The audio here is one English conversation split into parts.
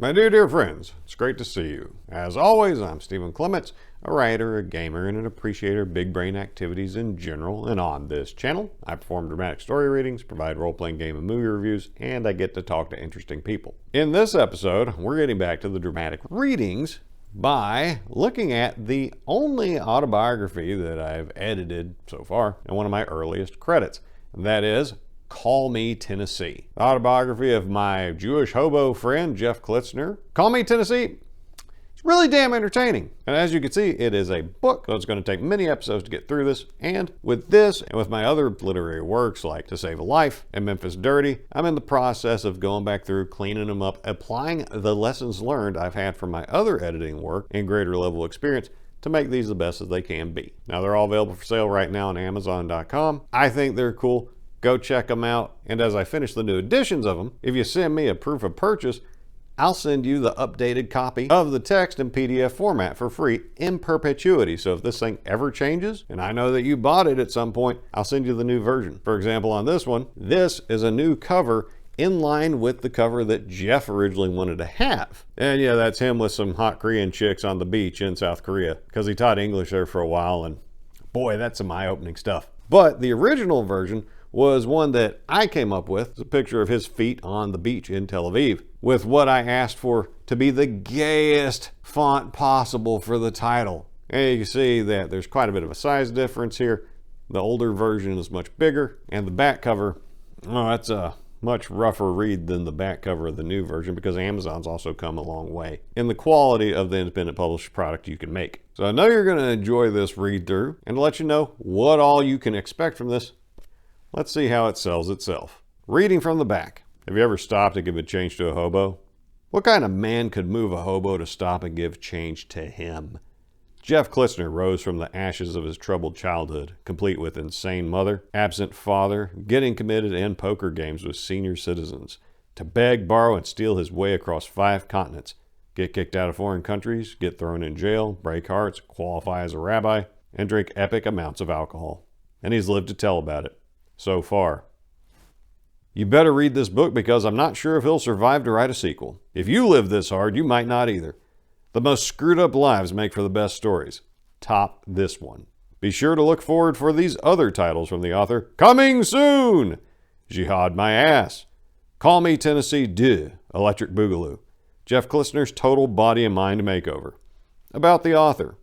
My dear friends, it's great to see you. As always, I'm Stephen Clements, a writer, a gamer, and an appreciator of big brain activities in general. And on this channel, I perform dramatic story readings, provide role-playing game and movie reviews, and I get to talk to interesting people. In this episode, we're getting back to the dramatic readings by looking at the only autobiography that I've edited so far and one of my earliest credits, and that is Call Me Tennessee, the autobiography of my Jewish hobo friend Jeff Klitzner. Call Me Tennessee, it's really damn entertaining. And as you can see, it is a book, so it's going to take many episodes to get through this. And with this, and with my other literary works like To Save a Life and Memphis Dirty, I'm in the process of going back through, cleaning them up, applying the lessons learned I've had from my other editing work and greater level experience to make these the best as they can be. Now, they're all available for sale right now on Amazon.com. I think they're cool. Go check them out. And as I finish the new editions of them, if you send me a proof of purchase, I'll send you the updated copy of the text in PDF format for free in perpetuity. So if this thing ever changes, and I know that you bought it at some point, I'll send you the new version. For example, on this one, this is a new cover in line with the cover that Jeff originally wanted to have. And yeah, that's him with some hot Korean chicks on the beach in South Korea, because he taught English there for a while, and boy, that's some eye-opening stuff. But the original version was one that I came up with. It's a picture of his feet on the beach in Tel Aviv with what I asked for to be the gayest font possible for the title. And you can see that there's quite a bit of a size difference here. The older version is much bigger, and the back cover, oh, that's a much rougher read than the back cover of the new version, because Amazon's also come a long way in the quality of the independent published product you can make. So I know you're going to enjoy this read through, and to let you know what all you can expect from this, let's see how it sells itself. Reading from the back. Have you ever stopped to give a change to a hobo? What kind of man could move a hobo to stop and give change to him? Jeff Klitzner rose from the ashes of his troubled childhood, complete with insane mother, absent father, getting committed in poker games with senior citizens, to beg, borrow, and steal his way across 5 continents, get kicked out of foreign countries, get thrown in jail, break hearts, qualify as a rabbi, and drink epic amounts of alcohol. And he's lived to tell about it. So far. You better read this book, because I'm not sure if he'll survive to write a sequel. If you live this hard, you might not either. The most screwed up lives make for the best stories. Top this one. Be sure to look forward for these other titles from the author. Coming soon! Jihad My Ass. Call Me Tennessee 2, Electric Boogaloo. Jeff Klitzner's Total Body and Mind Makeover. About the author.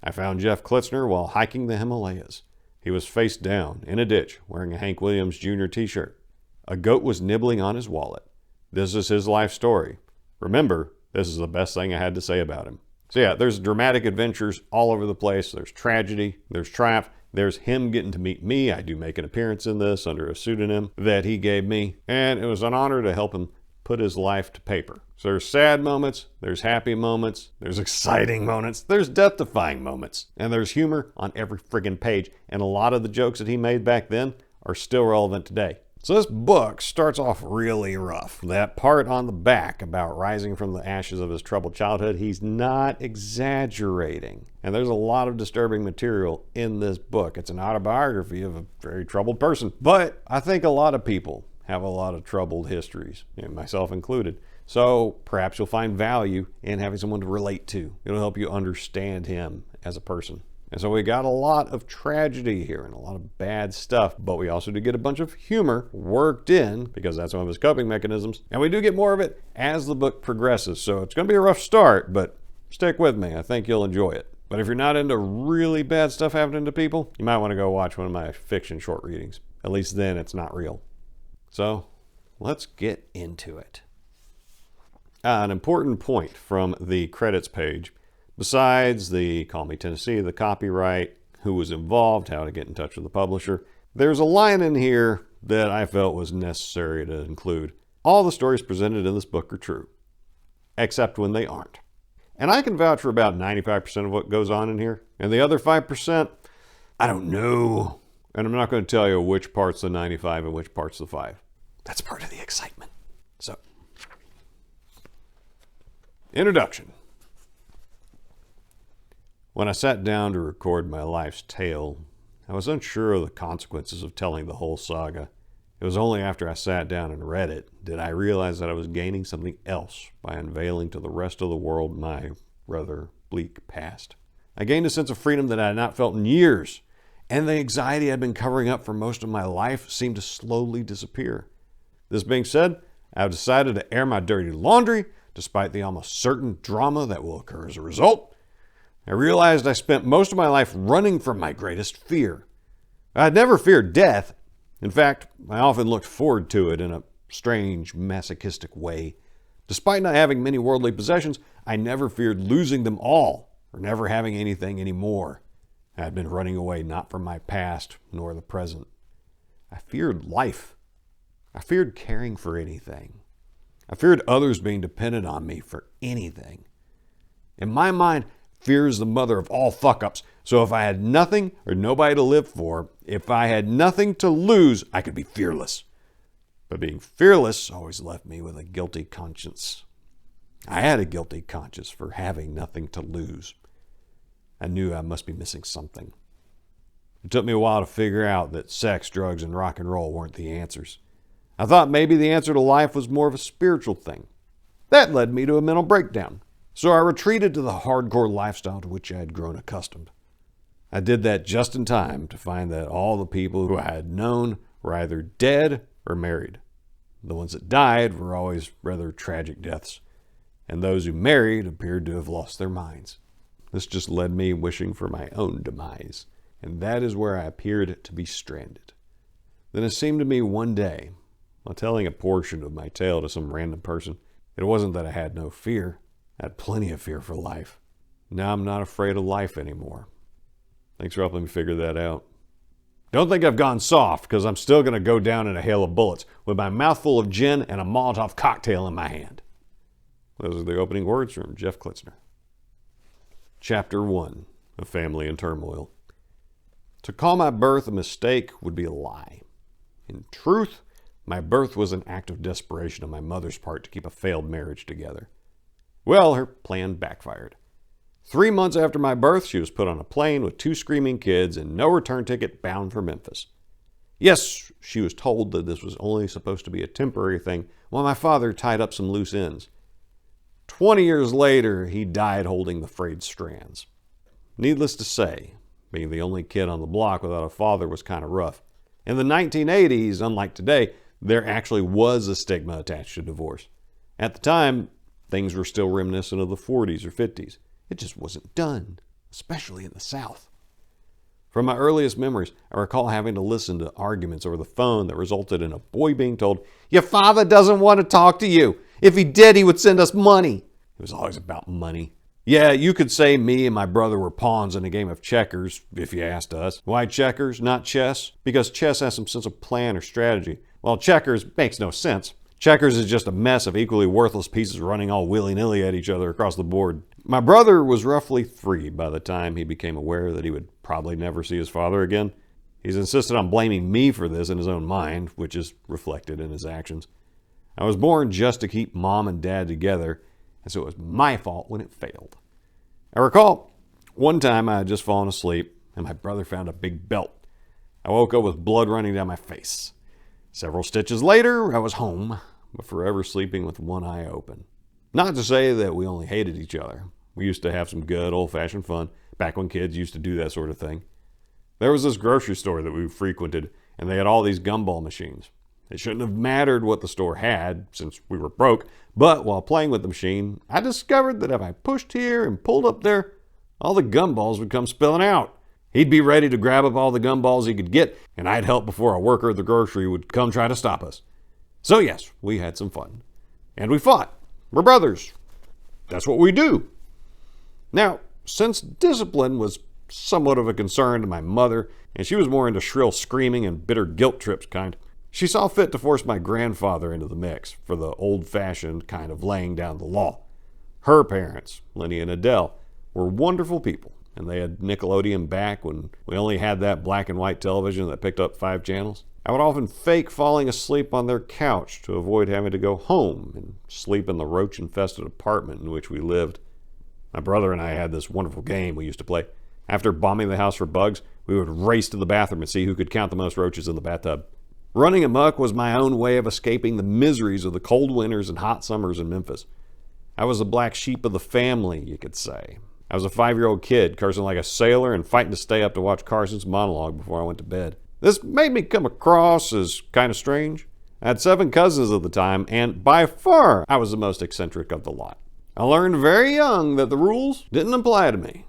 I found Jeff Klitzner while hiking the Himalayas. He was face down in a ditch wearing a Hank Williams Jr. t-shirt. A goat was nibbling on his wallet. This is his life story. Remember, this is the best thing I had to say about him. So yeah, there's dramatic adventures all over the place. There's tragedy, there's triumph, there's him getting to meet me. I do make an appearance in this under a pseudonym that he gave me, and it was an honor to help him put his life to paper. So there's sad moments, there's happy moments, there's exciting moments, there's death-defying moments, and there's humor on every friggin' page. And a lot of the jokes that he made back then are still relevant today. So this book starts off really rough. That part on the back about rising from the ashes of his troubled childhood, he's not exaggerating. And there's a lot of disturbing material in this book. It's an autobiography of a very troubled person. But I think a lot of people have a lot of troubled histories, and myself included. So perhaps you'll find value in having someone to relate to. It'll help you understand him as a person. And so we got a lot of tragedy here and a lot of bad stuff, but we also do get a bunch of humor worked in, because that's one of his coping mechanisms. And we do get more of it as the book progresses. So it's going to be a rough start, but stick with me. I think you'll enjoy it. But if you're not into really bad stuff happening to people, you might want to go watch one of my fiction short readings. At least then it's not real. So let's get into it. An important point from the credits page, besides the Call Me Tennessee, the copyright, who was involved, how to get in touch with the publisher, there's a line in here that I felt was necessary to include. All the stories presented in this book are true, except when they aren't. And I can vouch for about 95% of what goes on in here. And the other 5%, I don't know. And I'm not going to tell you which part's the 95 and which part's the 5. That's part of the excitement. So, introduction. When I sat down to record my life's tale, I was unsure of the consequences of telling the whole saga, It was only after I sat down and read it did I realize that I was gaining something else by unveiling to the rest of the world my rather bleak past. I gained a sense of freedom that I had not felt in years, and the anxiety I'd been covering up for most of my life seemed to slowly disappear. This being said, I've decided to air my dirty laundry, despite the almost certain drama that will occur as a result. I realized I spent most of my life running from my greatest fear. I had never feared death. In fact, I often looked forward to it in a strange, masochistic way. Despite not having many worldly possessions, I never feared losing them all or never having anything anymore. I had been running away not from my past nor the present. I feared life. I feared caring for anything. I feared others being dependent on me for anything. In my mind, fear is the mother of all fuck-ups. So if I had nothing or nobody to live for, if I had nothing to lose, I could be fearless. But being fearless always left me with a guilty conscience. I had a guilty conscience for having nothing to lose. I knew I must be missing something. It took me a while to figure out that sex, drugs, and rock and roll weren't the answers. I thought maybe the answer to life was more of a spiritual thing. That led me to a mental breakdown. So I retreated to the hardcore lifestyle to which I had grown accustomed. I did that just in time to find that all the people who I had known were either dead or married. The ones that died were always rather tragic deaths, and those who married appeared to have lost their minds. This just led me wishing for my own demise, and that is where I appeared to be stranded. Then it seemed to me one day, while telling a portion of my tale to some random person, it wasn't that I had no fear. I had plenty of fear for life. Now I'm not afraid of life anymore. Thanks for helping me figure that out. Don't think I've gone soft, because I'm still going to go down in a hail of bullets with my mouth full of gin and a Molotov cocktail in my hand. Those are the opening words from Jeff Klitzner. Chapter 1, A Family in Turmoil. To call my birth a mistake would be a lie. In truth, my birth was an act of desperation on my mother's part to keep a failed marriage together. Well, her plan backfired. 3 months after my birth, she was put on a plane with 2 screaming kids and no return ticket, bound for Memphis. Yes, she was told that this was only supposed to be a temporary thing while my father tied up some loose ends. 20 years later, he died holding the frayed strands. Needless to say, being the only kid on the block without a father was kind of rough. In the 1980s, unlike today, there actually was a stigma attached to divorce. At the time, things were still reminiscent of the 40s or 50s. It just wasn't done, especially in the South. From my earliest memories, I recall having to listen to arguments over the phone that resulted in a boy being told, "Your father doesn't want to talk to you. If he did, he would send us money." It was always about money. Yeah, you could say me and my brother were pawns in a game of checkers, if you asked us. Why checkers, not chess? Because chess has some sense of plan or strategy, while checkers makes no sense. Checkers is just a mess of equally worthless pieces running all willy-nilly at each other across the board. My brother was roughly 3 by the time he became aware that he would probably never see his father again. He's insisted on blaming me for this in his own mind, which is reflected in his actions. I was born just to keep mom and dad together, and so it was my fault when it failed. I recall one time I had just fallen asleep, and my brother found a big belt. I woke up with blood running down my face. Several stitches later, I was home, but forever sleeping with one eye open. Not to say that we only hated each other. We used to have some good old-fashioned fun, back when kids used to do that sort of thing. There was this grocery store that we frequented, and they had all these gumball machines. It shouldn't have mattered what the store had, since we were broke, but while playing with the machine, I discovered that if I pushed here and pulled up there, all the gumballs would come spilling out. He'd be ready to grab up all the gumballs he could get, and I'd help before a worker at the grocery would come try to stop us. So yes, we had some fun. And we fought. We're brothers. That's what we do. Now, since discipline was somewhat of a concern to my mother, and she was more into shrill screaming and bitter guilt trips kind, she saw fit to force my grandfather into the mix for the old-fashioned kind of laying down the law. Her parents, Lenny and Adele, were wonderful people, and they had Nickelodeon back when we only had that black and white television that picked up 5 channels. I would often fake falling asleep on their couch to avoid having to go home and sleep in the roach-infested apartment in which we lived. My brother and I had this wonderful game we used to play. After bombing the house for bugs, we would race to the bathroom and see who could count the most roaches in the bathtub. Running amok was my own way of escaping the miseries of the cold winters and hot summers in Memphis. I was the black sheep of the family, you could say. I was a 5-year-old kid cursing like a sailor and fighting to stay up to watch Carson's monologue before I went to bed. This made me come across as kind of strange. I had 7 cousins at the time, and by far I was the most eccentric of the lot. I learned very young that the rules didn't apply to me.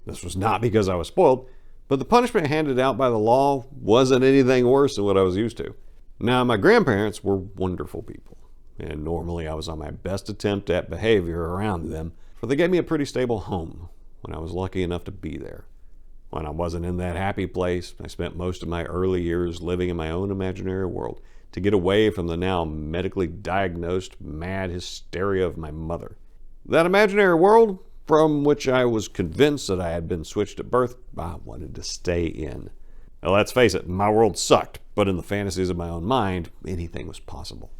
This was not because I was spoiled, but the punishment handed out by the law wasn't anything worse than what I was used to. Now, my grandparents were wonderful people, and normally I was on my best attempt at behavior around them, for they gave me a pretty stable home when I was lucky enough to be there. When I wasn't in that happy place, I spent most of my early years living in my own imaginary world to get away from the now medically diagnosed mad hysteria of my mother. That imaginary world, from which I was convinced that I had been switched at birth, I wanted to stay in. Now, let's face it, my world sucked, but in the fantasies of my own mind, anything was possible.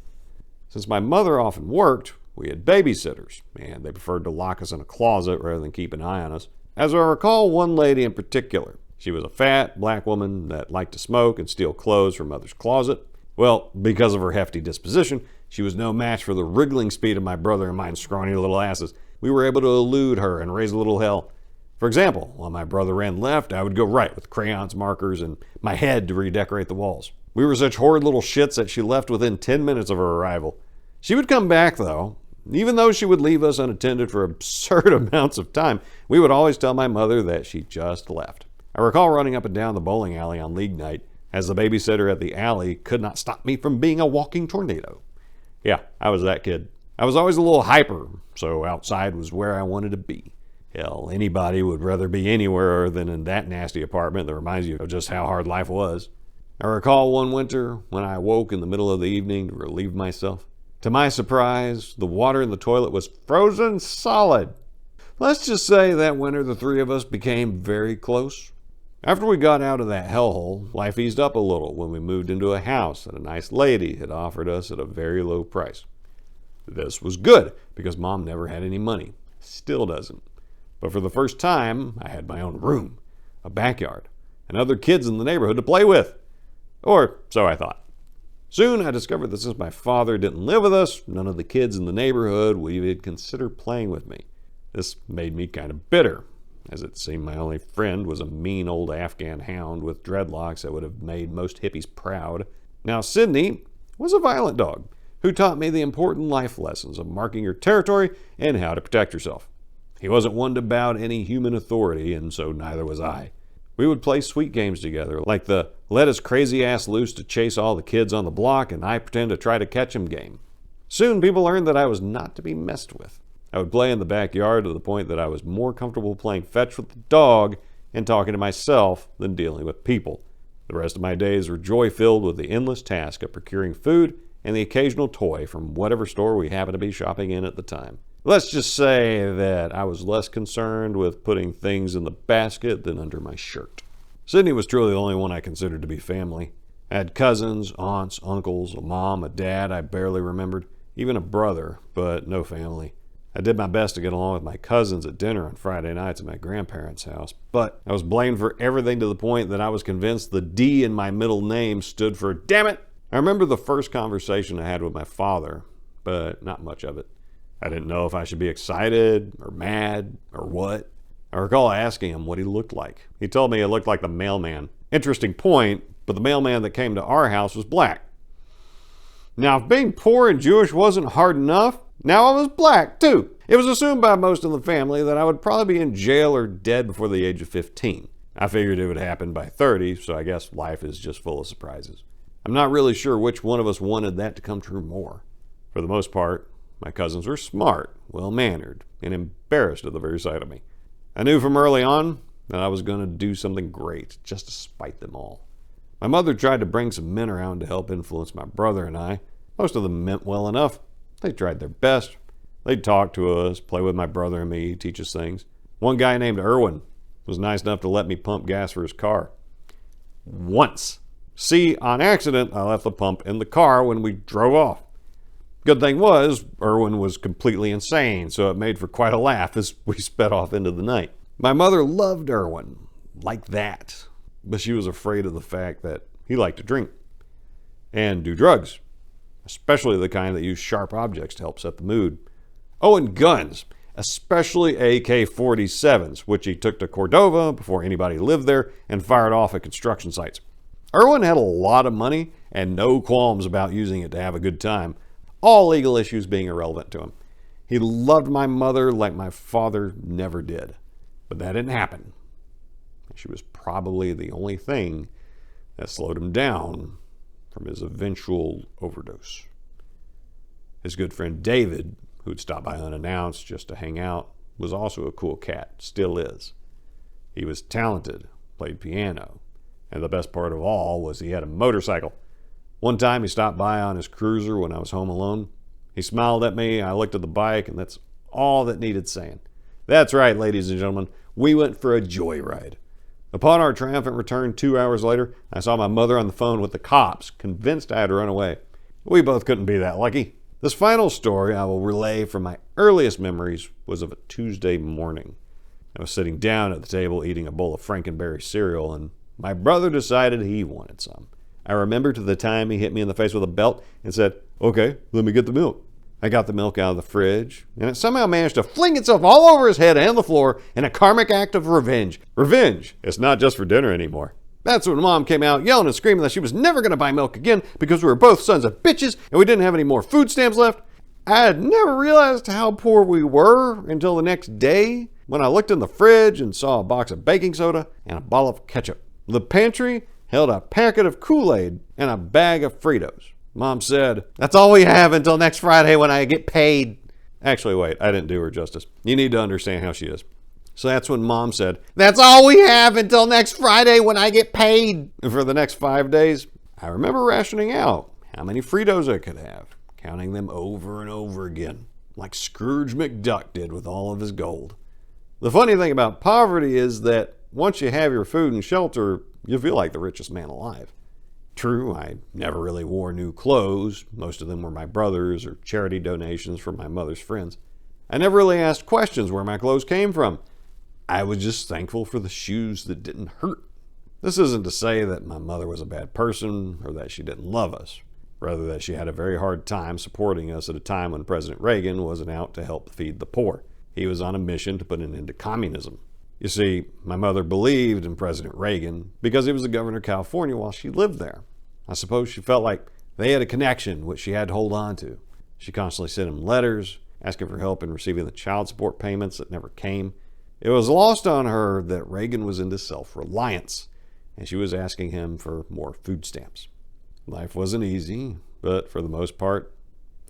Since my mother often worked, we had babysitters, and they preferred to lock us in a closet rather than keep an eye on us. As I recall one lady in particular, she was a fat black woman that liked to smoke and steal clothes from mother's closet. Well, because of her hefty disposition, she was no match for the wriggling speed of my brother and mine's scrawny little asses. We were able to elude her and raise a little hell. For example, while my brother ran left, I would go right with crayons, markers, and my head to redecorate the walls. We were such horrid little shits that she left within 10 minutes of her arrival. She would come back, though. Even though she would leave us unattended for absurd amounts of time, we would always tell my mother that she just left. I recall running up and down the bowling alley on league night, as the babysitter at the alley could not stop me from being a walking tornado. Yeah, I was that kid. I was always a little hyper, so outside was where I wanted to be. Hell, anybody would rather be anywhere than in that nasty apartment that reminds you of just how hard life was. I recall one winter when I awoke in the middle of the evening to relieve myself. To my surprise, the water in the toilet was frozen solid. Let's just say that winter the 3 of us became very close. After we got out of that hellhole, life eased up a little when we moved into a house that a nice lady had offered us at a very low price. This was good because Mom never had any money. Still doesn't. But for the first time, I had my own room, a backyard, and other kids in the neighborhood to play with. Or so I thought. Soon I discovered that since my father didn't live with us, none of the kids in the neighborhood would even consider playing with me. This made me kind of bitter, as it seemed my only friend was a mean old Afghan hound with dreadlocks that would have made most hippies proud. Now, Sydney was a violent dog who taught me the important life lessons of marking your territory and how to protect yourself. He wasn't one to bow to any human authority, and so neither was I. We would play sweet games together, like the let his crazy ass loose to chase all the kids on the block and I pretend to try to catch him game. Soon people learned that I was not to be messed with. I would play in the backyard to the point that I was more comfortable playing fetch with the dog and talking to myself than dealing with people. The rest of my days were joy-filled with the endless task of procuring food and the occasional toy from whatever store we happened to be shopping in at the time. Let's just say that I was less concerned with putting things in the basket than under my shirt. Sydney was truly the only one I considered to be family. I had cousins, aunts, uncles, a mom, a dad I barely remembered, even a brother, but no family. I did my best to get along with my cousins at dinner on Friday nights at my grandparents' house, but I was blamed for everything to the point that I was convinced the D in my middle name stood for damn it. I remember the first conversation I had with my father, but not much of it. I didn't know if I should be excited or mad or what. I recall asking him what he looked like. He told me he looked like the mailman. Interesting point, but the mailman that came to our house was black. Now, if being poor and Jewish wasn't hard enough, now I was black too. It was assumed by most in the family that I would probably be in jail or dead before the age of 15. I figured it would happen by 30, so I guess life is just full of surprises. I'm not really sure which one of us wanted that to come true more. For the most part, my cousins were smart, well-mannered, and embarrassed at the very sight of me. I knew from early on that I was going to do something great, just to spite them all. My mother tried to bring some men around to help influence my brother and I. Most of them meant well enough. They tried their best. They'd talk to us, play with my brother and me, teach us things. One guy named Irwin was nice enough to let me pump gas for his car. Once. See, on accident, I left the pump in the car when we drove off. Good thing was, Irwin was completely insane, so it made for quite a laugh as we sped off into the night. My mother loved Irwin, like that, but she was afraid of the fact that he liked to drink. and do drugs, especially the kind that use sharp objects to help set the mood. Oh, and guns, especially AK-47s, which he took to Cordova before anybody lived there and fired off at construction sites. Irwin had a lot of money and no qualms about using it to have a good time, all legal issues being irrelevant to him. He loved my mother like my father never did, but that didn't happen. She was probably the only thing that slowed him down from his eventual overdose. His good friend David, who'd stop by unannounced just to hang out, was also a cool cat, still is. He was talented, played piano, and the best part of all was he had a motorcycle. One time he stopped by on his cruiser when I was home alone. He smiled at me, I looked at the bike, and that's all that needed saying. That's right, ladies and gentlemen, we went for a joyride. Upon our triumphant return 2 hours later, I saw my mother on the phone with the cops, convinced I had to run away. We both couldn't be that lucky. This final story I will relay from my earliest memories was of a Tuesday morning. I was sitting down at the table eating a bowl of Frankenberry cereal, and my brother decided he wanted some. I remember to the time he hit me in the face with a belt and said, "Okay, let me get the milk." I got the milk out of the fridge, and it somehow managed to fling itself all over his head and the floor in a karmic act of revenge. Revenge! It's not just for dinner anymore. That's when Mom came out yelling and screaming that she was never going to buy milk again because we were both sons of bitches and we didn't have any more food stamps left. I had never realized how poor we were until the next day when I looked in the fridge and saw a box of baking soda and a bottle of ketchup. The pantry held a packet of Kool-Aid and a bag of Fritos. Mom said, "That's all we have until next Friday when I get paid." Actually, wait, I didn't do her justice. You need to understand how she is. So that's when Mom said, "That's all we have until next Friday when I get paid." And for the next 5 days, I remember rationing out how many Fritos I could have, counting them over and over again, like Scrooge McDuck did with all of his gold. The funny thing about poverty is that once you have your food and shelter, you feel like the richest man alive. True, I never really wore new clothes. Most of them were my brother's or charity donations from my mother's friends. I never really asked questions where my clothes came from. I was just thankful for the shoes that didn't hurt. This isn't to say that my mother was a bad person or that she didn't love us. Rather that she had a very hard time supporting us at a time when President Reagan wasn't out to help feed the poor. He was on a mission to put an end to communism. You see, my mother believed in President Reagan because he was the governor of California while she lived there. I suppose she felt like they had a connection which she had to hold on to. She constantly sent him letters, asking for help in receiving the child support payments that never came. It was lost on her that Reagan was into self-reliance, and she was asking him for more food stamps. Life wasn't easy, but for the most part,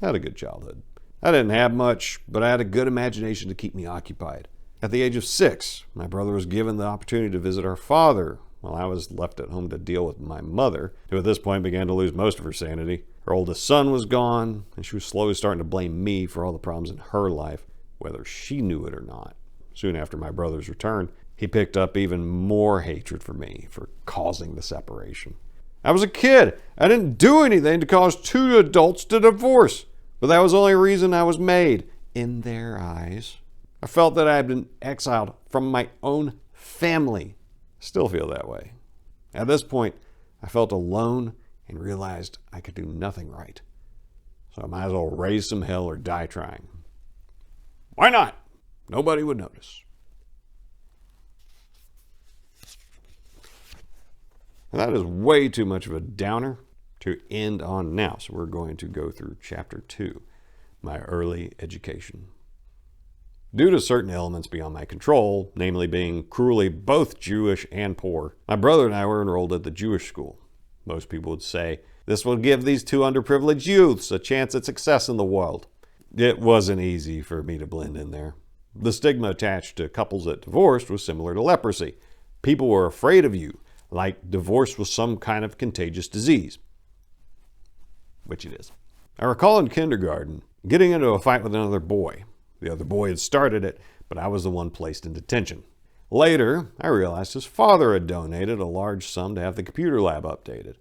I had a good childhood. I didn't have much, but I had a good imagination to keep me occupied. At the age of 6, my brother was given the opportunity to visit our father, while I was left at home to deal with my mother, who at this point began to lose most of her sanity. Her oldest son was gone, and she was slowly starting to blame me for all the problems in her life, whether she knew it or not. Soon after my brother's return, he picked up even more hatred for me for causing the separation. I was a kid. I didn't do anything to cause 2 adults to divorce, but that was the only reason I was made, in their eyes. I felt that I had been exiled from my own family. I still feel that way. At this point, I felt alone and realized I could do nothing right. So I might as well raise some hell or die trying. Why not? Nobody would notice. And that is way too much of a downer to end on now. So we're going to go through chapter 2, my early education. Due to certain elements beyond my control, namely being cruelly both Jewish and poor, my brother and I were enrolled at the Jewish school. Most people would say, this will give these 2 underprivileged youths a chance at success in the world. It wasn't easy for me to blend in there. The stigma attached to couples that divorced was similar to leprosy. People were afraid of you, like divorce was some kind of contagious disease. Which it is. I recall in kindergarten getting into a fight with another boy. The other boy had started it, but I was the one placed in detention. Later, I realized his father had donated a large sum to have the computer lab updated.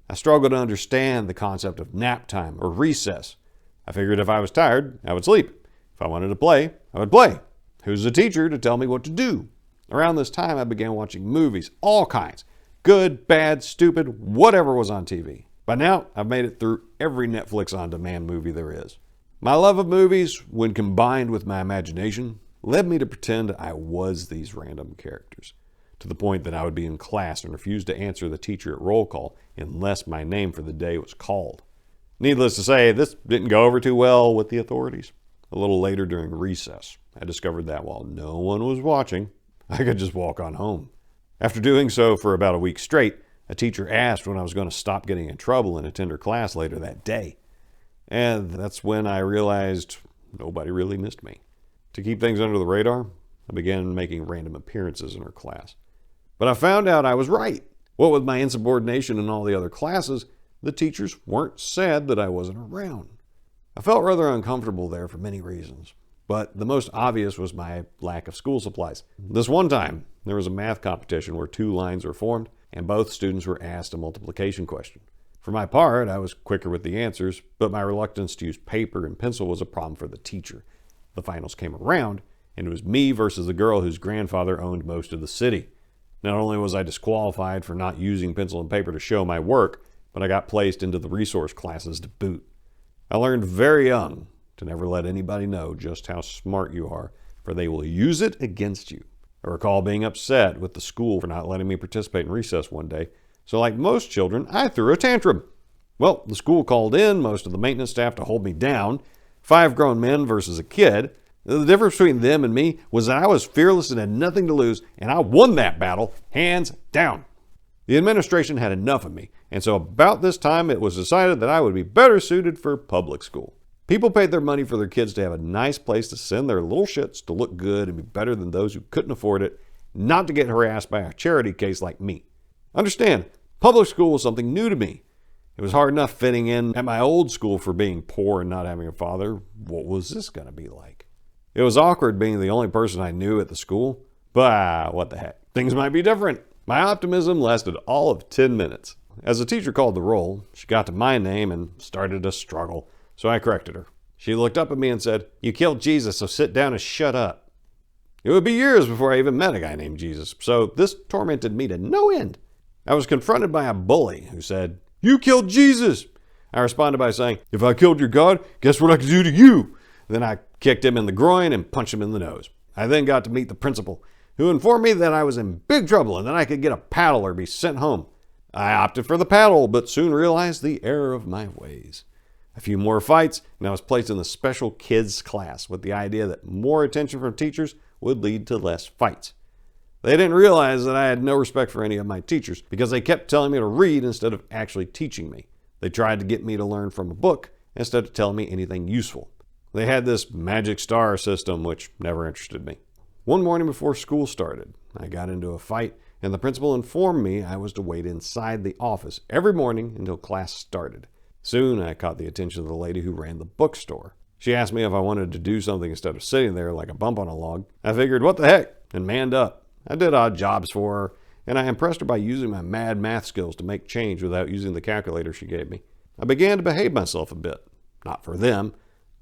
I struggled to understand the concept of nap time or recess. I figured if I was tired, I would sleep. If I wanted to play, I would play. Who's the teacher to tell me what to do? Around this time, I began watching movies, all kinds. Good, bad, stupid, whatever was on TV. By now, I've made it through every Netflix on-demand movie there is. My love of movies, when combined with my imagination, led me to pretend I was these random characters, to the point that I would be in class and refuse to answer the teacher at roll call unless my name for the day was called. Needless to say, this didn't go over too well with the authorities. A little later during recess, I discovered that while no one was watching, I could just walk on home. After doing so for about a week straight, a teacher asked when I was going to stop getting in trouble and attend her class later that day. And that's when I realized nobody really missed me. To keep things under the radar, I began making random appearances in her class. But I found out I was right. What with my insubordination in all the other classes, the teachers weren't sad that I wasn't around. I felt rather uncomfortable there for many reasons, but the most obvious was my lack of school supplies. This one time, there was a math competition where 2 lines were formed, and both students were asked a multiplication question. For my part, I was quicker with the answers, but my reluctance to use paper and pencil was a problem for the teacher. The finals came around, and it was me versus the girl whose grandfather owned most of the city. Not only was I disqualified for not using pencil and paper to show my work, but I got placed into the resource classes to boot. I learned very young to never let anybody know just how smart you are, for they will use it against you. I recall being upset with the school for not letting me participate in recess one day, so like most children, I threw a tantrum. Well, the school called in most of the maintenance staff to hold me down. 5 grown men versus a kid. The difference between them and me was that I was fearless and had nothing to lose, and I won that battle, hands down. The administration had enough of me, and so about this time it was decided that I would be better suited for public school. People paid their money for their kids to have a nice place to send their little shits to look good and be better than those who couldn't afford it, not to get harassed by a charity case like me. Understand, public school was something new to me. It was hard enough fitting in at my old school for being poor and not having a father. What was this going to be like? It was awkward being the only person I knew at the school, but what the heck, things might be different. My optimism lasted all of 10 minutes. As the teacher called the roll, she got to my name and started a struggle, so I corrected her. She looked up at me and said, "You killed Jesus, so sit down and shut up." It would be years before I even met a guy named Jesus, so this tormented me to no end. I was confronted by a bully who said, "You killed Jesus." I responded by saying, "If I killed your God, guess what I could do to you?" Then I kicked him in the groin and punched him in the nose. I then got to meet the principal, who informed me that I was in big trouble and that I could get a paddle or be sent home. I opted for the paddle, but soon realized the error of my ways. A few more fights, and I was placed in the special kids class with the idea that more attention from teachers would lead to less fights. They didn't realize that I had no respect for any of my teachers because they kept telling me to read instead of actually teaching me. They tried to get me to learn from a book instead of telling me anything useful. They had this magic star system, which never interested me. One morning before school started, I got into a fight, and the principal informed me I was to wait inside the office every morning until class started. Soon, I caught the attention of the lady who ran the bookstore. She asked me if I wanted to do something instead of sitting there like a bump on a log. I figured, what the heck, and manned up. I did odd jobs for her, and I impressed her by using my mad math skills to make change without using the calculator she gave me. I began to behave myself a bit. Not for them,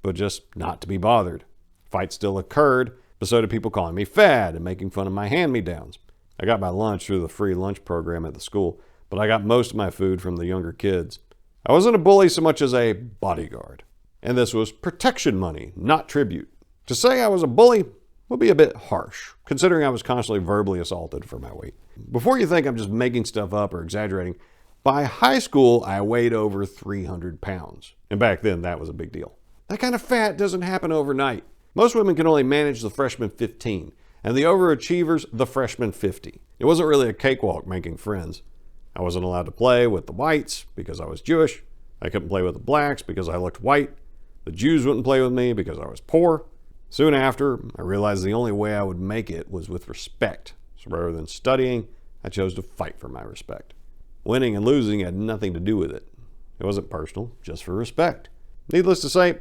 but just not to be bothered. Fights still occurred, but so did people calling me fat and making fun of my hand-me-downs. I got my lunch through the free lunch program at the school, but I got most of my food from the younger kids. I wasn't a bully so much as a bodyguard, and this was protection money, not tribute. To say I was a bully would be a bit harsh, considering I was constantly verbally assaulted for my weight. Before you think I'm just making stuff up or exaggerating, by high school I weighed over 300 pounds, and back then that was a big deal. That kind of fat doesn't happen overnight. Most women can only manage the freshman 15, and the overachievers the freshman 50. It wasn't really a cakewalk making friends. I wasn't allowed to play with the whites because I was Jewish. I couldn't play with the blacks because I looked white. The Jews wouldn't play with me because I was poor. Soon after, I realized the only way I would make it was with respect. So rather than studying, I chose to fight for my respect. Winning and losing had nothing to do with it. It wasn't personal, just for respect. Needless to say,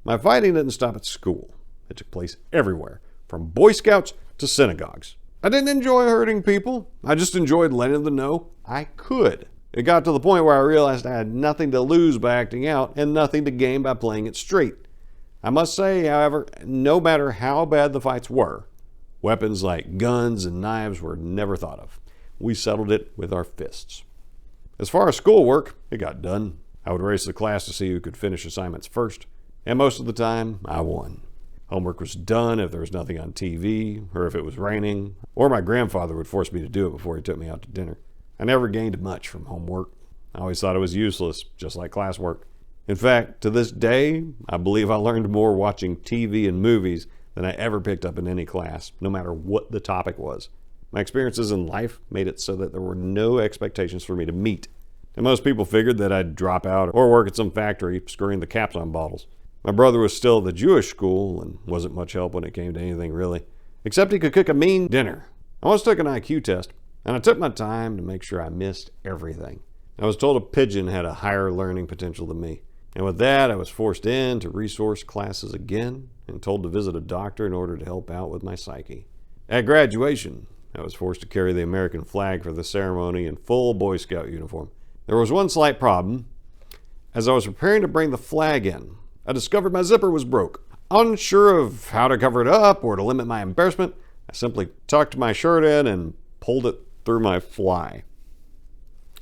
my fighting didn't stop at school. It took place everywhere, from Boy Scouts to synagogues. I didn't enjoy hurting people. I just enjoyed letting them know I could. It got to the point where I realized I had nothing to lose by acting out and nothing to gain by playing it straight. I must say, however, no matter how bad the fights were, weapons like guns and knives were never thought of. We settled it with our fists. As far as schoolwork, it got done. I would race the class to see who could finish assignments first, and most of the time, I won. Homework was done if there was nothing on TV, or if it was raining, or my grandfather would force me to do it before he took me out to dinner. I never gained much from homework. I always thought it was useless, just like classwork. In fact, to this day, I believe I learned more watching TV and movies than I ever picked up in any class, no matter what the topic was. My experiences in life made it so that there were no expectations for me to meet. And most people figured that I'd drop out or work at some factory screwing the caps on bottles. My brother was still at the Jewish school and wasn't much help when it came to anything really, except he could cook a mean dinner. I once took an IQ test, and I took my time to make sure I missed everything. I was told a pigeon had a higher learning potential than me. And with that, I was forced into resource classes again and told to visit a doctor in order to help out with my psyche. At graduation, I was forced to carry the American flag for the ceremony in full Boy Scout uniform. There was one slight problem. As I was preparing to bring the flag in, I discovered my zipper was broke. Unsure of how to cover it up or to limit my embarrassment, I simply tucked my shirt in and pulled it through my fly.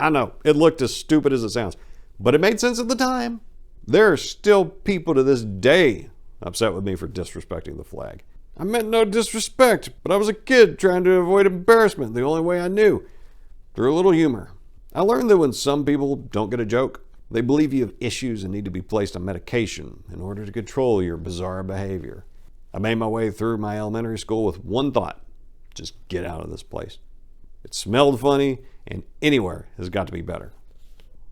I know, it looked as stupid as it sounds, but it made sense at the time. There are still people to this day upset with me for disrespecting the flag. I meant no disrespect, but I was a kid trying to avoid embarrassment the only way I knew, through a little humor. I learned that when some people don't get a joke, they believe you have issues and need to be placed on medication in order to control your bizarre behavior. I made my way through my elementary school with one thought: just get out of this place. It smelled funny, and anywhere has got to be better.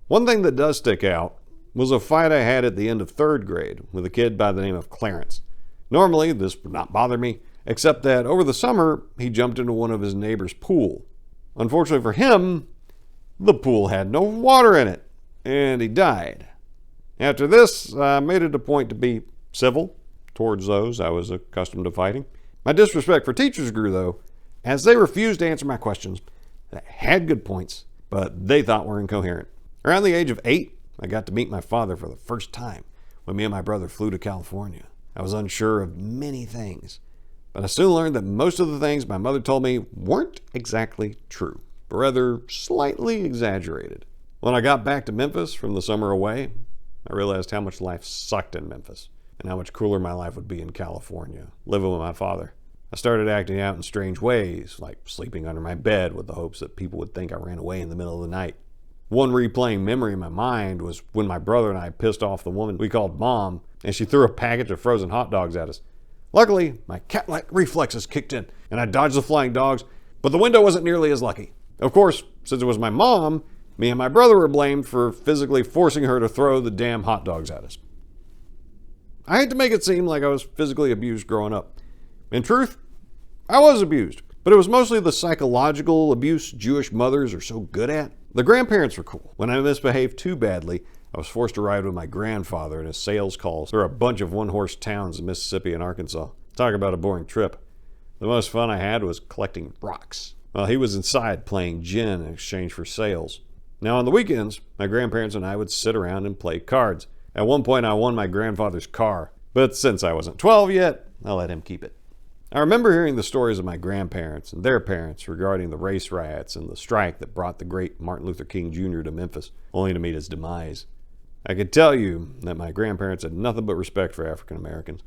One thing that does stick out was a fight I had at the end of 3rd grade with a kid by the name of Clements. Normally, this would not bother me, except that over the summer, he jumped into one of his neighbor's pool. Unfortunately for him, the pool had no water in it, and he died. After this, I made it a point to be civil towards those I was accustomed to fighting. My disrespect for teachers grew, though, as they refused to answer my questions that had good points, but they thought were incoherent. Around the age of 8, I got to meet my father for the first time when me and my brother flew to California. I was unsure of many things, but I soon learned that most of the things my mother told me weren't exactly true, but rather slightly exaggerated. When I got back to Memphis from the summer away, I realized how much life sucked in Memphis and how much cooler my life would be in California, living with my father. I started acting out in strange ways, like sleeping under my bed with the hopes that people would think I ran away in the middle of the night. One replaying memory in my mind was when my brother and I pissed off the woman we called Mom, and she threw a package of frozen hot dogs at us. Luckily, my cat-like reflexes kicked in, and I dodged the flying dogs, but the window wasn't nearly as lucky. Of course, since it was my mom, me and my brother were blamed for physically forcing her to throw the damn hot dogs at us. I hate to make it seem like I was physically abused growing up. In truth, I was abused, but it was mostly the psychological abuse Jewish mothers are so good at. The grandparents were cool. When I misbehaved too badly, I was forced to ride with my grandfather in his sales calls through a bunch of one-horse towns in Mississippi and Arkansas. Talk about a boring trip. The most fun I had was collecting rocks, while he was inside playing gin in exchange for sales. Now on the weekends, my grandparents and I would sit around and play cards. At one point I won my grandfather's car, but since I wasn't 12 yet, I let him keep it. I remember hearing the stories of my grandparents and their parents regarding the race riots and the strike that brought the great Martin Luther King Jr. to Memphis, only to meet his demise. I could tell you that my grandparents had nothing but respect for African Americans.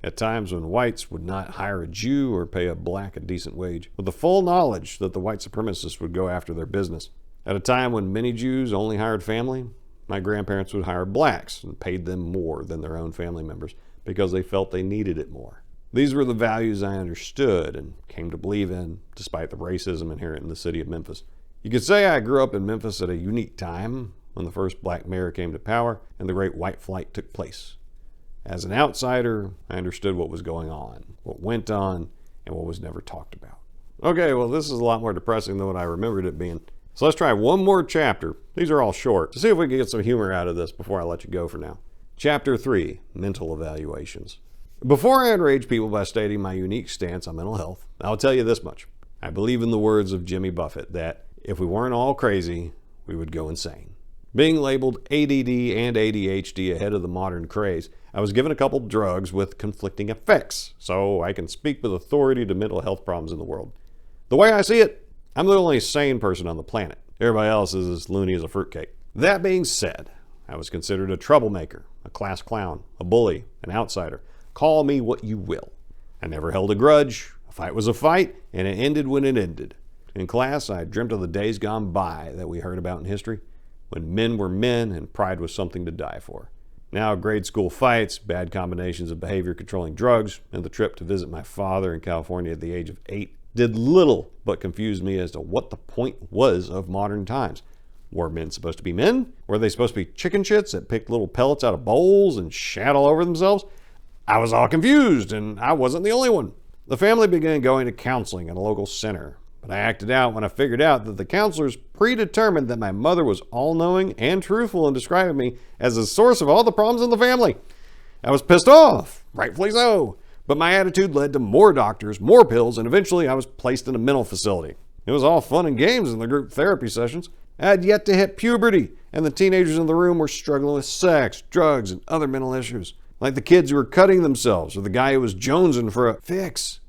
At times when whites would not hire a Jew or pay a black a decent wage, with the full knowledge that the white supremacists would go after their business. At a time when many Jews only hired family, my grandparents would hire blacks and paid them more than their own family members because they felt they needed it more. These were the values I understood and came to believe in, despite the racism inherent in the city of Memphis. You could say I grew up in Memphis at a unique time, when the first black mayor came to power and the great white flight took place. As an outsider, I understood what was going on, what went on, and what was never talked about. Okay, well, this is a lot more depressing than what I remembered it being. So let's try one more chapter. These are all short, to see if we can get some humor out of this before I let you go for now. Chapter 3, Mental Evaluations. Before I enrage people by stating my unique stance on mental health, I'll tell you this much. I believe in the words of Jimmy Buffett that if we weren't all crazy, we would go insane. Being labeled ADD and ADHD ahead of the modern craze, I was given a couple drugs with conflicting effects, so I can speak with authority to mental health problems in the world. The way I see it, I'm the only sane person on the planet. Everybody else is as loony as a fruitcake. That being said, I was considered a troublemaker, a class clown, a bully, an outsider. Call me what you will. I never held a grudge. A fight was a fight, and it ended when it ended. In class, I dreamt of the days gone by that we heard about in history, when men were men and pride was something to die for. Now, grade school fights, bad combinations of behavior-controlling drugs, and the trip to visit my father in California at the age of 8 did little but confuse me as to what the point was of modern times. Were men supposed to be men? Were they supposed to be chicken shits that picked little pellets out of bowls and shat all over themselves? I was all confused, and I wasn't the only one. The family began going to counseling at a local center, but I acted out when I figured out that the counselors predetermined that my mother was all-knowing and truthful in describing me as the source of all the problems in the family. I was pissed off, rightfully so, but my attitude led to more doctors, more pills, and eventually I was placed in a mental facility. It was all fun and games in the group therapy sessions. I had yet to hit puberty, and the teenagers in the room were struggling with sex, drugs, and other mental issues, like the kids who were cutting themselves or the guy who was jonesing for a fix.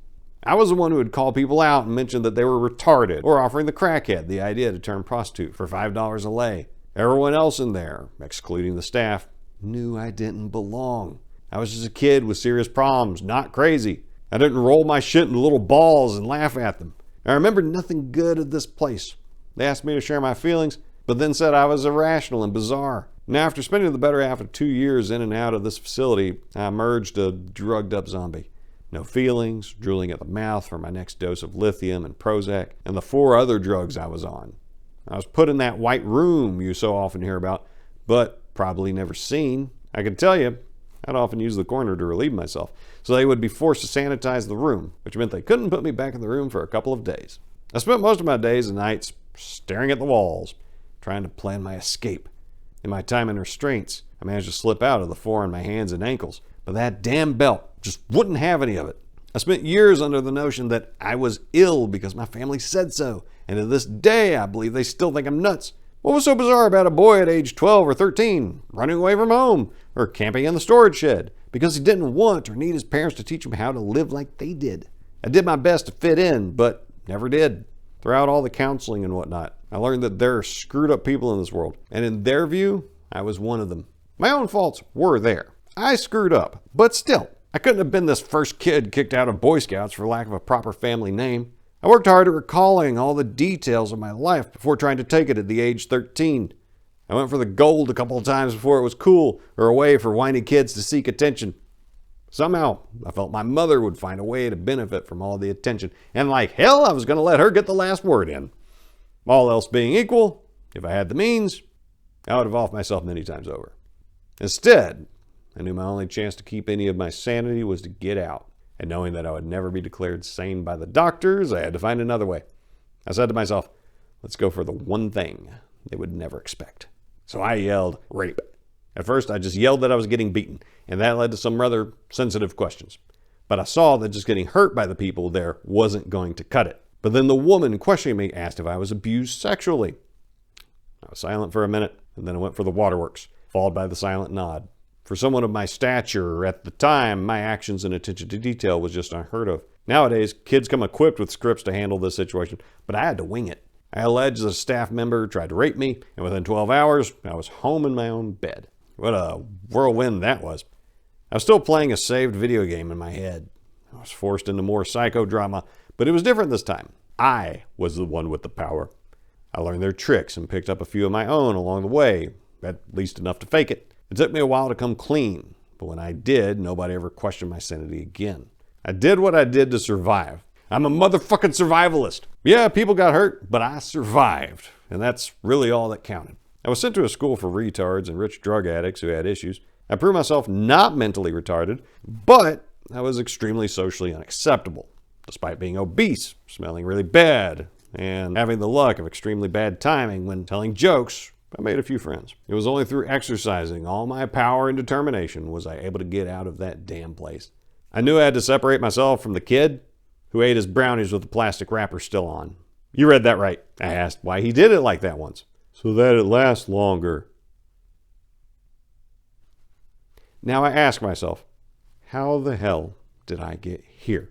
I was the one who would call people out and mention that they were retarded, or offering the crackhead the idea to turn prostitute for $5 a lay. Everyone else in there, excluding the staff, knew I didn't belong. I was just a kid with serious problems, not crazy. I didn't roll my shit into little balls and laugh at them. I remember nothing good of this place. They asked me to share my feelings, but then said I was irrational and bizarre. And after spending the better half of 2 years in and out of this facility, I emerged a drugged up zombie. No feelings, drooling at the mouth for my next dose of lithium and Prozac, and the 4 other drugs I was on. I was put in that white room you so often hear about, but probably never seen. I can tell you, I'd often use the corner to relieve myself, so they would be forced to sanitize the room, which meant they couldn't put me back in the room for a couple of days. I spent most of my days and nights staring at the walls, trying to plan my escape. In my time in restraints, I managed to slip out of the 4 on my hands and ankles, but that damn belt just wouldn't have any of it. I spent years under the notion that I was ill because my family said so, and to this day I believe they still think I'm nuts. What was so bizarre about a boy at age 12 or 13 running away from home or camping in the storage shed because he didn't want or need his parents to teach him how to live like they did? I did my best to fit in, but never did. Throughout all the counseling and whatnot, I learned that there are screwed up people in this world, and in their view, I was one of them. My own faults were there. I screwed up, but still, I couldn't have been this first kid kicked out of Boy Scouts for lack of a proper family name. I worked hard at recalling all the details of my life before trying to take it at the age 13. I went for the gold a couple of times before it was cool or a way for whiny kids to seek attention. Somehow, I felt my mother would find a way to benefit from all the attention, and like hell, I was going to let her get the last word in. All else being equal, if I had the means, I would have offed myself many times over. Instead, I knew my only chance to keep any of my sanity was to get out, and knowing that I would never be declared sane by the doctors, I had to find another way. I said to myself, let's go for the one thing they would never expect. So I yelled, rape. At first, I just yelled that I was getting beaten, and that led to some rather sensitive questions. But I saw that just getting hurt by the people there wasn't going to cut it. But then the woman questioning me asked if I was abused sexually. I was silent for a minute, and then I went for the waterworks, followed by the silent nod. For someone of my stature at the time, my actions and attention to detail was just unheard of. Nowadays, kids come equipped with scripts to handle this situation, but I had to wing it. I alleged that a staff member tried to rape me, and within 12 hours, I was home in my own bed. What a whirlwind that was. I was still playing a saved video game in my head. I was forced into more psychodrama, but it was different this time. I was the one with the power. I learned their tricks and picked up a few of my own along the way, at least enough to fake it. It took me a while to come clean, but when I did, nobody ever questioned my sanity again. I did what I did to survive. I'm a motherfucking survivalist. Yeah, people got hurt, but I survived, and that's really all that counted. I was sent to a school for retards and rich drug addicts who had issues. I proved myself not mentally retarded, but I was extremely socially unacceptable, despite being obese, smelling really bad, and having the luck of extremely bad timing when telling jokes. I made a few friends. It was only through exercising all my power and determination was I able to get out of that damn place. I knew I had to separate myself from the kid who ate his brownies with the plastic wrapper still on. You read that right. I asked why he did it like that once. So that it lasts longer. Now I ask myself, how the hell did I get here?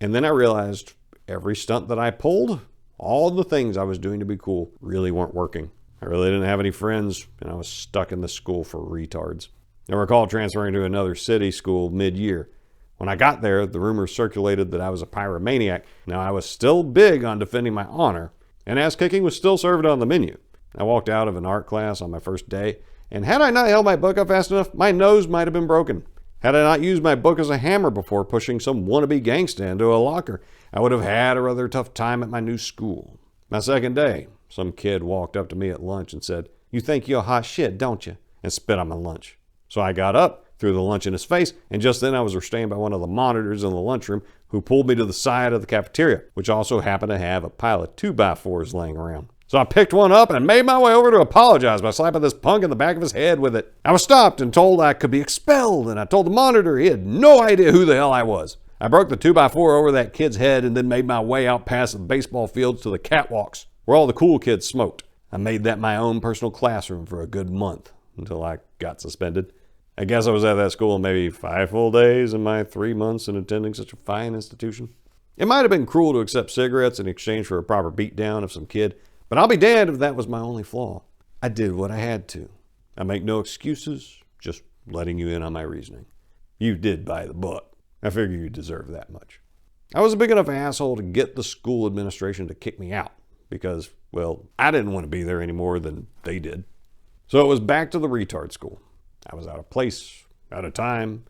And then I realized every stunt that I pulled All the things I was doing to be cool really weren't working. I really didn't have any friends, and I was stuck in the school for retards. I recall transferring to another city school mid-year. When I got there, the rumors circulated that I was a pyromaniac. Now, I was still big on defending my honor, and ass-kicking was still served on the menu. I walked out of an art class on my first day, and had I not held my book up fast enough, my nose might have been broken. Had I not used my book as a hammer before pushing some wannabe gangsta into a locker, I would have had a rather tough time at my new school. My second day, some kid walked up to me at lunch and said, "You think you're hot shit, don't you?" and spit on my lunch. So I got up, threw the lunch in his face, and just then I was restrained by one of the monitors in the lunchroom who pulled me to the side of the cafeteria, which also happened to have a pile of 2x4s laying around. So I picked one up and made my way over to apologize by slapping this punk in the back of his head with it. I was stopped and told I could be expelled, and I told the monitor he had no idea who the hell I was. I broke the 2x4 over that kid's head and then made my way out past the baseball fields to the catwalks, where all the cool kids smoked. I made that my own personal classroom for a good month until I got suspended. I guess I was at that school maybe 5 full days in my 3 months in attending such a fine institution. It might have been cruel to accept cigarettes in exchange for a proper beatdown of some kid, but I'll be damned if that was my only flaw. I did what I had to. I make no excuses, just letting you in on my reasoning. You did buy the book. I figure you deserve that much. I was a big enough asshole to get the school administration to kick me out because, well, I didn't want to be there any more than they did. So it was back to the retard school. I was out of place, out of time,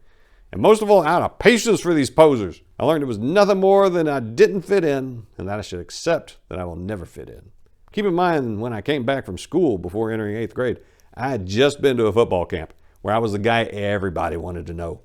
and most of all, out of patience for these posers. I learned it was nothing more than I didn't fit in and that I should accept that I will never fit in. Keep in mind, when I came back from school before entering 8th grade, I had just been to a football camp where I was the guy everybody wanted to know.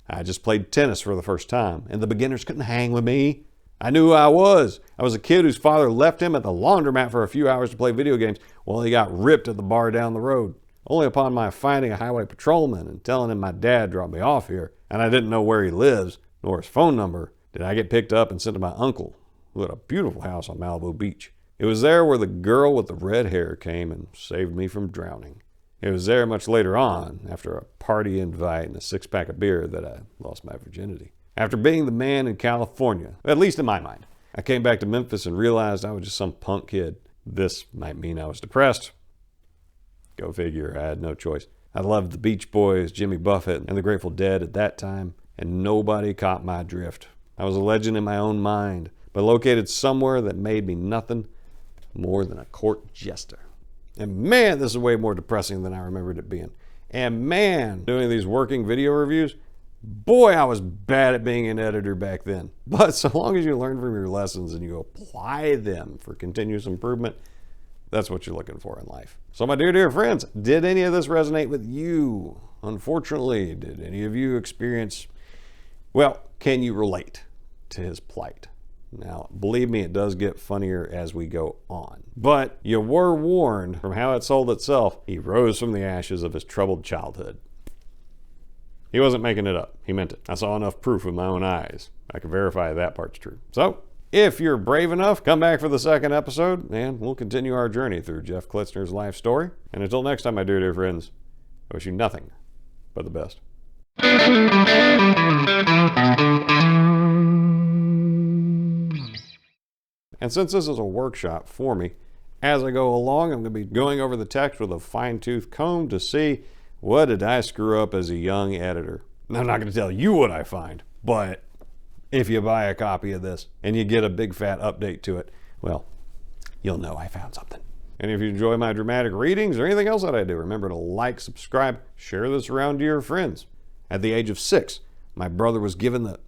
I just played tennis for the first time, and the beginners couldn't hang with me. I knew who I was. I was a kid whose father left him at the laundromat for a few hours to play video games while he got ripped at the bar down the road. Only upon my finding a highway patrolman and telling him my dad dropped me off here, and I didn't know where he lives, nor his phone number, did I get picked up and sent to my uncle, who had a beautiful house on Malibu Beach. It was there where the girl with the red hair came and saved me from drowning. It was there much later on, after a party invite and a 6-pack of beer, that I lost my virginity. After being the man in California, at least in my mind, I came back to Memphis and realized I was just some punk kid. This might mean I was depressed. Go figure, I had no choice. I loved the Beach Boys, Jimmy Buffett, and the Grateful Dead at that time, and nobody caught my drift. I was a legend in my own mind, but located somewhere that made me nothing more than a court jester. And man, this is way more depressing than I remembered it being. And man, doing these working video reviews, boy, I was bad at being an editor back then. But so long as you learn from your lessons and you apply them for continuous improvement, that's what you're looking for in life. So my dear friends, did any of this resonate with you? Unfortunately, did any of you experience, well, can you relate to his plight? Now, believe me, it does get funnier as we go on. But you were warned from how it sold itself. He rose from the ashes of his troubled childhood. He wasn't making it up. He meant it. I saw enough proof with my own eyes. I can verify that part's true. So, if you're brave enough, come back for the second episode, and we'll continue our journey through Jeff Klitzner's life story. And until next time, my dear friends, I wish you nothing but the best. And since this is a workshop for me, as I go along, I'm going to be going over the text with a fine-tooth comb to see what did I screw up as a young editor. And I'm not going to tell you what I find, but if you buy a copy of this and you get a big fat update to it, well, you'll know I found something. And if you enjoy my dramatic readings or anything else that I do, remember to like, subscribe, share this around to your friends. At the age of 6, my brother was given the